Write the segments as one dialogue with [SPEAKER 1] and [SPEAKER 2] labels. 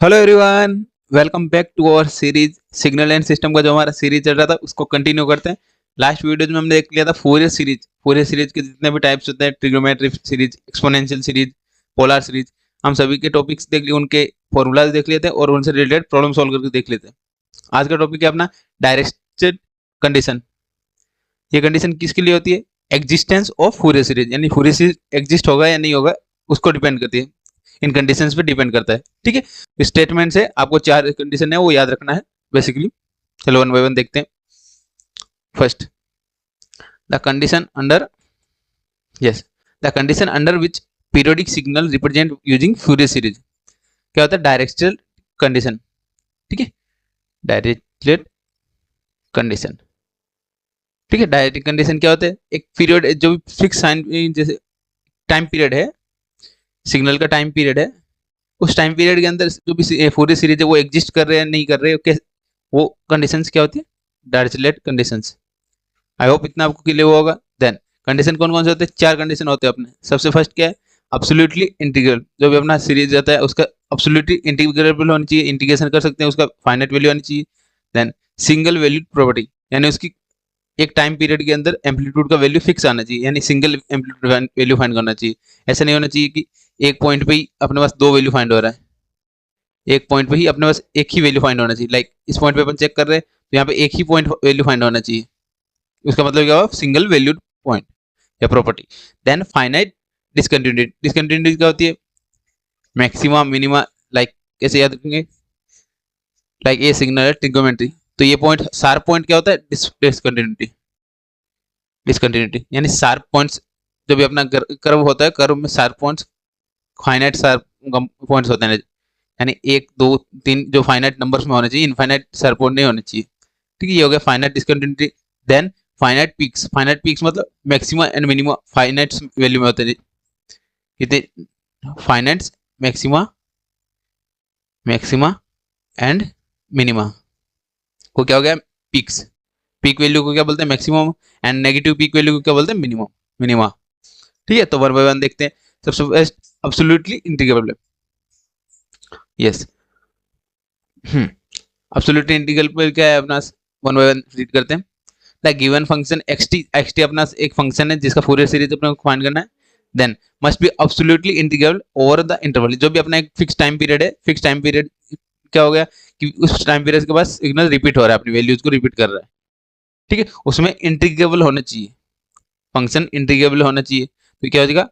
[SPEAKER 1] Hello everyone, welcome back to our series signal and system का जो हमारा series चल रहा था उसको कंटिन्यू करते हैं। लास्ट वीडियो में हमने देख लिया था फोरियर सीरीज के जितने भी टाइप्स होते हैं, trigonometric series, exponential series, polar series, हम सभी के टॉपिक्स देख लिए, उनके फॉर्मूलाज देख लेते हैं और उनसे रिलेटेड प्रॉब्लम सॉल्व करके देख लेते हैं। आज का टॉपिक है अपना डायरेक्टेड कंडीशन। ये कंडीशन किसके लिए होती है? एग्जिस्टेंस ऑफ फोरियर सीरीज, यानी फोरियर सीरीज एग्जिस्ट होगा या नहीं होगा उसको डिपेंड करती है, इन कंडीशंस पे डिपेंड करता है। ठीक है, स्टेटमेंट से आपको 4 कंडीशन है वो याद रखना है बेसिकली। चलो वन बाय वन देखते हैं। First, the condition under yes the condition under which periodic signal represent using Fourier series. क्या होता है? Directed condition. ठीक है, डायरेक्टेड कंडीशन। ठीक है, डायरेक्टेड कंडीशन क्या होता है? एक पीरियड जो फिक्स साइन, जैसे टाइम पीरियड है, सिग्नल का टाइम पीरियड है, उस टाइम पीरियड के अंदर जो भी फोरियर सीरीज है वो एग्जिस्ट कर रहे हैं नहीं कर रहे हैं, वो कंडीशंस क्या होती है? Directed conditions. आई होप इतना आपको क्लियर होगा। देन कंडीशन कौन कौन से होते हैं? 4 कंडीशन होते हैं अपने। सबसे फर्स्ट क्या है? Absolutely integral. जो भी अपना सीरीज रहता है उसका अब्सोल्युटली इंटीग्रेबल होनी चाहिए, इंटीग्रेशन कर सकते हैं, उसका फाइनाइट वैल्यू आनी चाहिए। देन सिंगल वैल्यूड प्रॉपर्टी, यानी उसकी एक टाइम पीरियड के अंदर एम्पलीट्यूड का वैल्यू फिक्स आना चाहिए, यानी सिंगल एम्पलीट्यूड वैल्यू फाइंड करना चाहिए। ऐसा नहीं होना चाहिए कि एक पॉइंट पे ही अपने पास 2 वैल्यू फाइंड हो रहा है, एक पॉइंट पे ही अपने पास एक ही वैल्यू फाइंड होना चाहिए। लाइक इस पॉइंट पे अपन चेक कर रहे हैं तो यहाँ पे एक ही पॉइंट वैल्यू फाइंड होना चाहिए, उसका मतलब क्या हुआ? सिंगल वैल्यूड पॉइंट या property. Then finite discontinuity. Discontinuity क्या होती है? Maxima, minima. लाइक कैसे याद रखेंगे? लाइक ये सिग्नल है ट्रिग्नोमेट्री, तो ये पॉइंट शार्प पॉइंट क्या होता है? डिसकंटिन्यूटी। डिसकंटिन्यूटी यानी शार्प पॉइंट्स, जो भी अपना कर्व होता है, कर्व में sharp points, finite sharp points होते हैं, यानी 1 2 3 जो फाइनाइट नंबर्स में होने चाहिए, इनफाइनाइट शार्प पॉइंट नहीं होने चाहिए। ठीक है, ये हो गया finite discontinuity. Then finite peaks. Finite peaks मतलब maxima and minima finite value में होते हैं। कितने? Finite maxima, maxima and minima को क्या हो गया? पीक्स। पीक वैल्यू को क्या बोलते हैं? Maximum. And negative peak value को क्या बोलते हैं? Minimum, minima. ठीक है, तो वन बाय वन देखते हैं। सबसे best absolutely integrable. Yes, absolutely integrable क्या है अपना? वन बाय वन रीड करते हैं। The given function x T अपना एक फंक्शन है जिसका फोरियर सीरीज अपने को फाइंड करना है। Then must be absolutely integrable over the interval. जो भी अपना एक फिक्स टाइम पीरियड है, फिक्स टाइम पीरियड क्या हो गया कि उस टाइम पीरियड के बाद सिग्नल रिपीट हो रहा है, अपनी वैल्यूज को रिपीट कर रहा है। ठीक है, उसमें इंटीग्रेबल होना चाहिए, फंक्शन इंटीग्रेबल होना चाहिए। तो क्या हो जाएगा?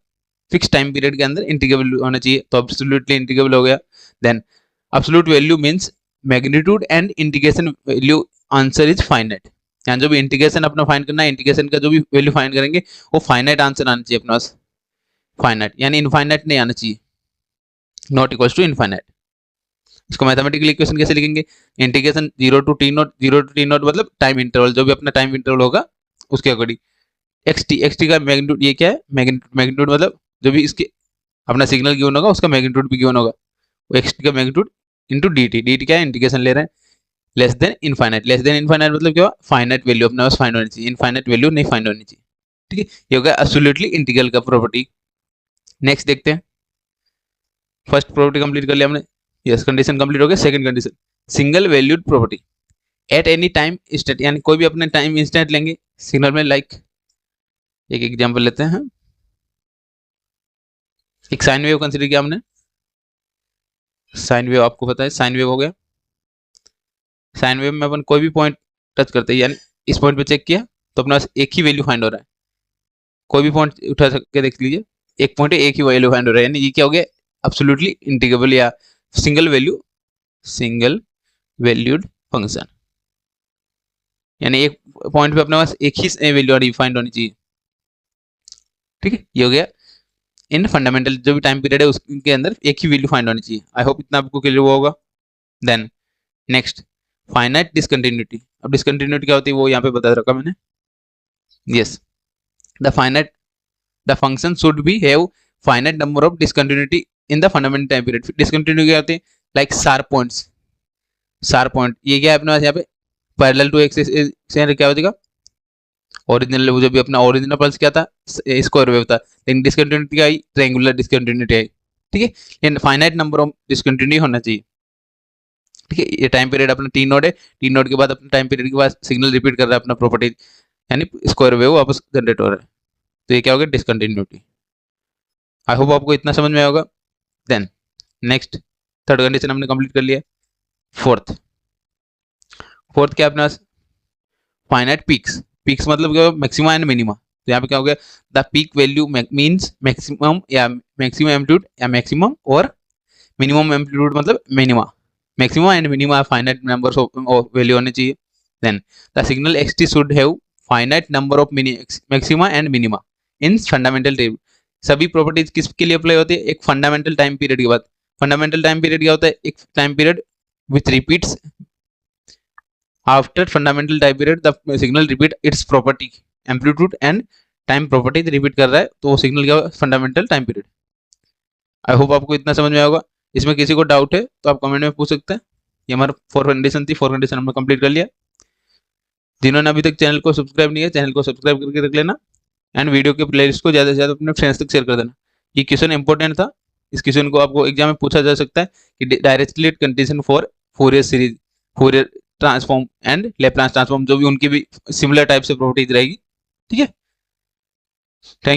[SPEAKER 1] फिक्स टाइम पीरियड के अंदर इंटीग्रेबल होना चाहिए, तो अब्सोल्युटली इंटीग्रेबल हो गया। Then absolute value means magnitude and integration value answer is finite. यहाँ जो भी इंटीग्रेशन अपना फाइंड करना है, इंटीग्रेशन का जो भी वैल्यू फाइंड करेंगे वो फाइनाइट आंसर आना चाहिए अपने पास। फाइनाइट यानी इनफाइनाइट नहीं आना चाहिए, नॉट इक्वल्स टू इनफाइनाइट। इसको मैथमेटिकल इक्वेशन कैसे लिखेंगे? इंटीग्रेशन 0 to t0 मतलब टाइम इंटरवल, जो भी अपना टाइम इंटरवल होगा उसके अकॉर्डिंग। एक्स टी का मैग्नीट्यूड, ये क्या है? मैग्नीट्यूड मतलब जो भी इसके अपना सिग्नल गिवन होगा उसका मैग्नीट्यूड भी गिवन होगा, वो एक्स टी का magnitude into D T. D T क्या है? इंटीग्रेशन ले रहे हैं। Less than infinite. Less than infinite मतलब क्या? फाइनाइट वैल्यू अपने पास फाइंड होनी चाहिए, इनफाइनाइट वैल्यू नहीं फाइंड होनी चाहिए। ठीक है, ये होगा एब्सोल्युटली इंटीग्रल का प्रॉपर्टी। नेक्स्ट देखते हैं। फर्स्ट प्रॉपर्टी कंप्लीट कर लिया हमने। यस, कंडीशन कंप्लीट हो गया। Second condition, single valued property at any time instant, यानी कोई भी अपने टाइम इंस्टेंट लेंगे सिग्नल में। लाइक एक एग्जांपल लेते हैं, एक साइन वेव कंसीडर किया हमने। साइन वेव आपको पता है, साइन वेव हो गया। साइन वेव में अपन कोई भी पॉइंट टच करते हैं, यानी इस पॉइंट पे चेक किया तो अपना एक ही वैल्यू फाइंड हो रहा है। कोई भी पॉइंट उठा के देख लीजिए, एक पॉइंट है, एक ही वैल्यू फाइंड हो रहा है, यानी ये क्या हो गया? एब्सोल्युटली इंटीग्रेबल या single value, single valued function. यानी एक पॉइंट पे अपने पास एक ही वैल्यू फाइंड होनी चाहिए। ठीक है, ये हो गया इन फंडामेंटल, जो भी टाइम पीरियड है उसके अंदर एक ही वैल्यू फाइंड होनी चाहिए। आई होप इतना आपको क्लियर हुआ होगा। Then next, finite discontinuity. अब डिसकंटिन्यूटी क्या होती है वो यहाँ पे बता रखा मैंने। Yes, the finite the function should be have finite number of discontinuity in the fundamental time period. Discontinuity क्या होती है? Like sharp points. Sharp point ये क्या है अपने पास यहाँ पे? पैरेलल टू एक्सिस क्या हो जाएगा? ओरिजिनल, जो भी अपना ओरिजिनल पल्स क्या था? स्क्वायर वेव था, लेकिन डिसकंटिन्यूटी आई, ट्रायंगुलर डिसकंटिन्यूटी आई। ठीक है, लेकिन फाइनाइट नंबर ऑफ डिसकंटिन्यूटी होना चाहिए। ठीक है, ये टाइम पीरियड अपना टी नोड है, टी नोड के बाद अपना टाइम पीरियड के बाद सिग्नल रिपीट कर रहा है अपना प्रॉपर्टी, यानी स्क्वायर वेव वापस जनरेट हो रहा है, तो ये क्या हो गया, डिसकंटिन्यूटी। आई होप आपको इतना समझ में आएगा। देन नेक्स्ट थर्ड कंडीशन हमने कंप्लीट कर लिया। फोर्थ क्या अपने पास, फाइनाइट पीक्स। पीक्स मतलब क्या, मैक्सिमा एंड मिनिमा। तो यहाँ पे क्या हो गया, the peak value means maximum या मैक्सिमम एम्पलीट्यूड या मैक्सिमम, और मिनिमम एम्पलीट्यूड मतलब minima. Maximum and minima finite numbers of value होने चाहिए। Then the signal x t should have finite number of maxima and minima in fundamental table. सभी properties किसके लिए apply होती है, एक फंडामेंटल टाइम पीरियड के बाद। फंडामेंटल टाइम पीरियड क्या होता है, एक time period which repeats after fundamental time period the signal repeat it's property amplitude and time property repeat कर रहा है, तो वो सिग्नल क्या होगा, fundamental time period. I hope आपको इतना समझ में आएगा। इसमें किसी को डाउट है तो आप कमेंट में पूछ सकते हैं। ये हमारा 4 कंडीशन थी, 4 कंडीशन हमने कंप्लीट कर लिया। जिन्होंने अभी तक चैनल को सब्सक्राइब नहीं है, चैनल को सब्सक्राइब करके रख लेना, एंड वीडियो के प्लेलिस्ट को ज़्यादा से ज़्यादा अपने फ्रेंड्स तक शेयर कर देना। ये क्वेश्चन इंपॉर्टेंट था, इस क्वेश्चन को आपको एग्जाम में पूछा जा सकता है कि directly condition for Fourier series, Fourier transform and Laplace transform, जो भी उनकी भी सिमिलर टाइप से प्रॉपर्टीज रहेगी। ठीक है, थैंक यू।